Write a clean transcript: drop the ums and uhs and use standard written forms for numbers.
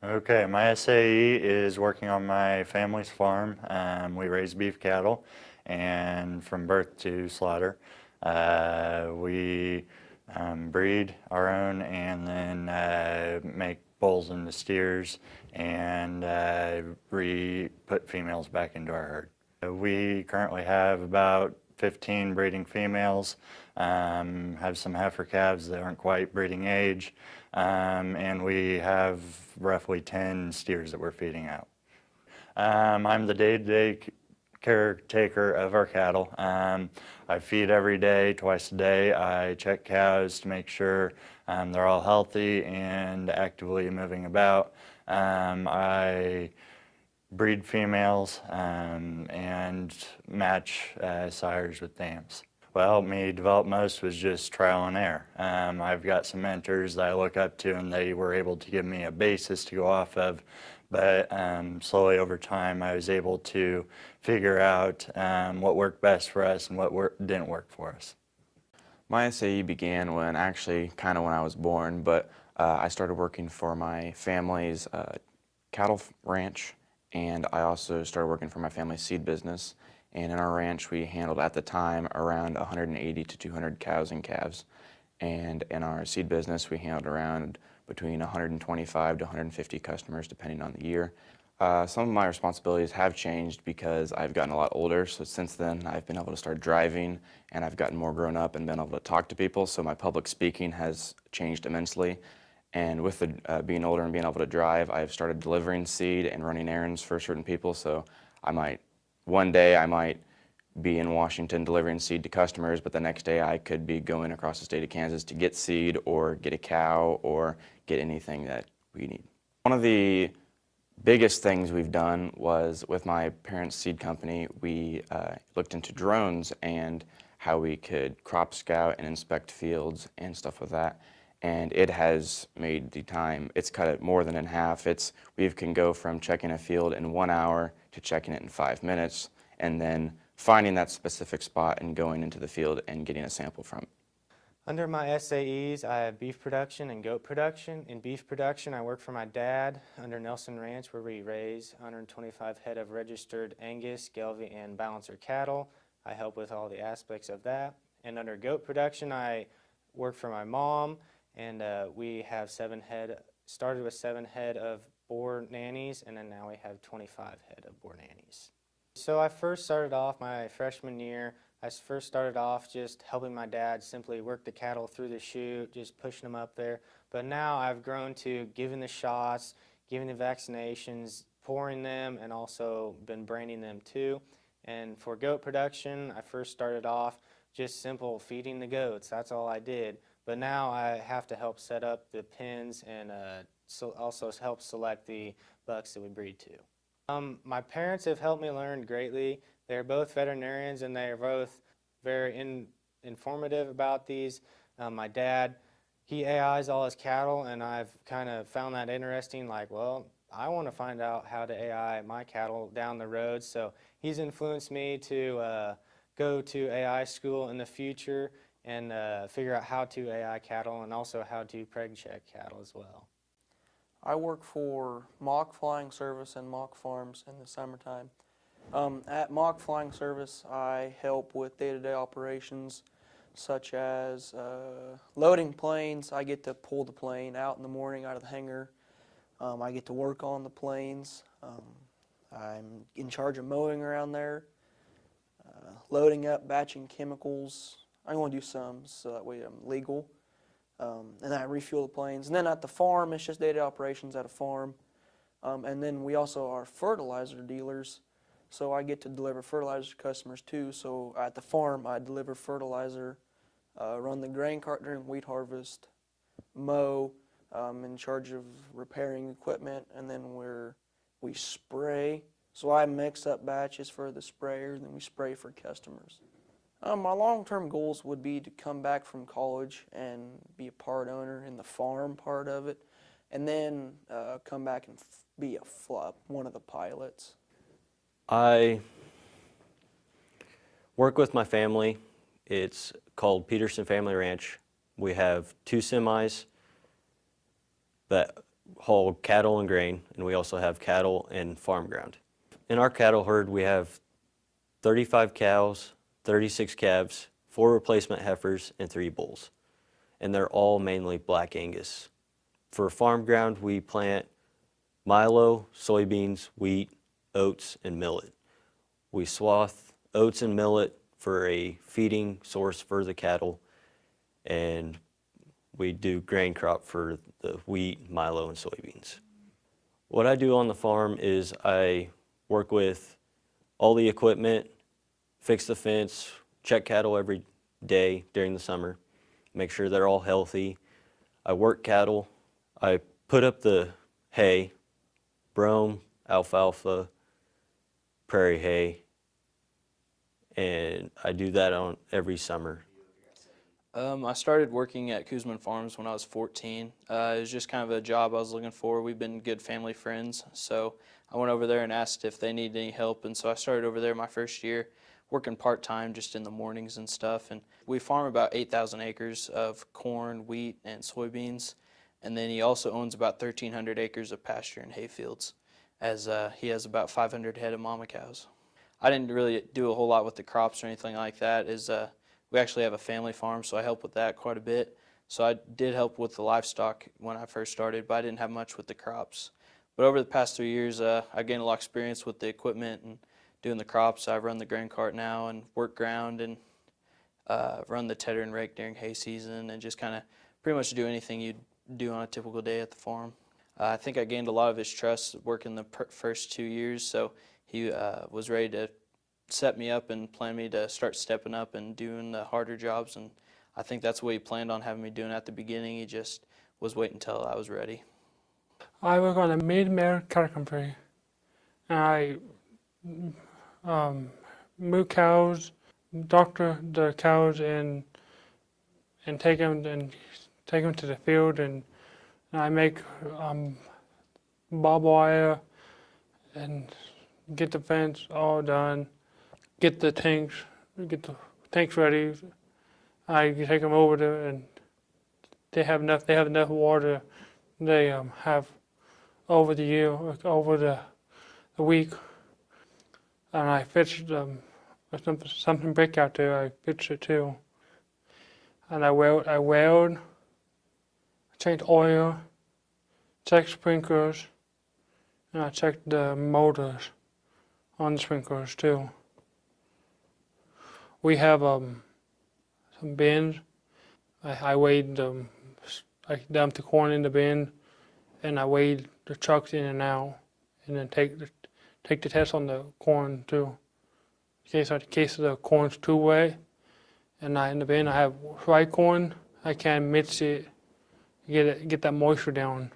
Okay, my SAE is working on my family's farm. We raise beef cattle, and from birth to slaughter. We breed our own and then make bulls into steers and put females back into our herd. We currently have about 15 breeding females, have some heifer calves that aren't quite breeding age, and we have roughly 10 steers that we're feeding out. I'm the day-to-day caretaker of our cattle. I feed every day, twice a day. I check cows to make sure they're all healthy and actively moving about. I breed females and match sires with dams. What helped me develop most was just trial and error. I've got some mentors that I look up to, and they were able to give me a basis to go off of, but slowly over time I was able to figure out what worked best for us and what didn't work for us. My SAE began when when I was born, but I started working for my family's cattle ranch, and I also started working for my family's seed business. And in our ranch, we handled at the time around 180 to 200 cows and calves. And in our seed business, we handled around between 125 to 150 customers, depending on the year. Some of my responsibilities have changed because I've gotten a lot older. So since then, I've been able to start driving, and I've gotten more grown up and been able to talk to people. So my public speaking has changed immensely. And with being older and being able to drive, I've started delivering seed and running errands for certain people. So one day I might be in Washington delivering seed to customers, but the next day I could be going across the state of Kansas to get seed or get a cow or get anything that we need. One of the biggest things we've done was with my parents' seed company, we looked into drones and how we could crop scout and inspect fields and stuff with that. And it has made the time, it's cut it more than in half. We can go from checking a field in 1 hour to checking it in 5 minutes, and then finding that specific spot and going into the field and getting a sample from it. Under my SAEs, I have beef production and goat production. In beef production, I work for my dad under Nelson Ranch, where we raise 125 head of registered Angus, Gelbvieh, and Balancer cattle. I help with all the aspects of that. And under goat production, I work for my mom, and we have 7 head, started with 7 head of boar nannies, and then now we have 25 head of boar nannies. So I first started off my freshman year. I first started off just helping my dad simply work the cattle through the chute, just pushing them up there. But now I've grown to giving the shots, giving the vaccinations, pouring them, and also been branding them too. And for goat production, I first started off just simple feeding the goats. That's all I did. But now I have to help set up the pens and also help select the bucks that we breed to. My parents have helped me learn greatly. They're both veterinarians, and they're both very informative about these. My dad, he AIs all his cattle, and I've kind of found that interesting. Like, well, I want to find out how to AI my cattle down the road. So he's influenced me to go to AI school in the future and figure out how to AI cattle and also how to preg check cattle as well. I work for Mock Flying Service and Mock Farms in the summertime. At Mock Flying Service, I help with day-to-day operations such as loading planes. I get to pull the plane out in the morning out of the hangar. I get to work on the planes. I'm in charge of mowing around there, loading up, batching chemicals. I want to do some so that way I'm legal. And I refuel the planes. And then at the farm, it's just day-to-day operations at a farm. And then we also are fertilizer dealers. So I get to deliver fertilizer to customers too. So at the farm, I deliver fertilizer, run the grain cart during wheat harvest, mow, in charge of repairing equipment, and then we spray. So I mix up batches for the sprayer, and then we spray for customers. My long-term goals would be to come back from college and be a part owner in the farm part of it, and then come back and be one of the pilots. I work with my family. It's called Peterson Family Ranch. We have 2 semis that haul cattle and grain, and we also have cattle and farm ground. In our cattle herd, we have 35 cows, 36 calves, 4 replacement heifers, and 3 bulls. And they're all mainly black Angus. For farm ground, we plant milo, soybeans, wheat, oats, and millet. We swath oats and millet for a feeding source for the cattle, and we do grain crop for the wheat, milo, and soybeans. What I do on the farm is I work with all the equipment, fix the fence, check cattle every day during the summer, make sure they're all healthy. I work cattle. I put up the hay, brome, alfalfa, prairie hay, and I do that on every summer. I started working at Kuzman Farms when I was 14. It was just kind of a job I was looking for. We've been good family friends, so I went over there and asked if they needed any help, and so I started over there my first year, working part-time just in the mornings and stuff. And we farm about 8,000 acres of corn, wheat, and soybeans, and then he also owns about 1,300 acres of pasture and hay fields, as he has about 500 head of mama cows. I didn't really do a whole lot with the crops or anything like that. We actually have a family farm, so I help with that quite a bit. So I did help with the livestock when I first started, but I didn't have much with the crops. But over the past 3 years, I gained a lot of experience with the equipment and doing the crops. I run the grain cart now and work ground and run the tedder and rake during hay season, and just kind of pretty much do anything you'd do on a typical day at the farm. I think I gained a lot of his trust working the first 2 years, so he was ready to set me up and plan me to start stepping up and doing the harder jobs, and I think that's what he planned on having me doing at the beginning. He just was waiting until I was ready. I work on a mid-mare cattle company, and I move cows, doctor the cows, and take them to the field, and I make barbed wire and get the fence all done. Get the tanks ready. I take them over there, and they have enough water. They have over the year, over the week, and I fix them. If something break out there, I fix it too. And I weld, change oil, check sprinklers, and I check the motors on the sprinklers too. We have some bins. I weighed I dump the corn in the bin, and I weighed the trucks in and out, and then take the test on the corn too. In case the corn's too wet, and in the bin I have dry corn. I can mix it, get that moisture down.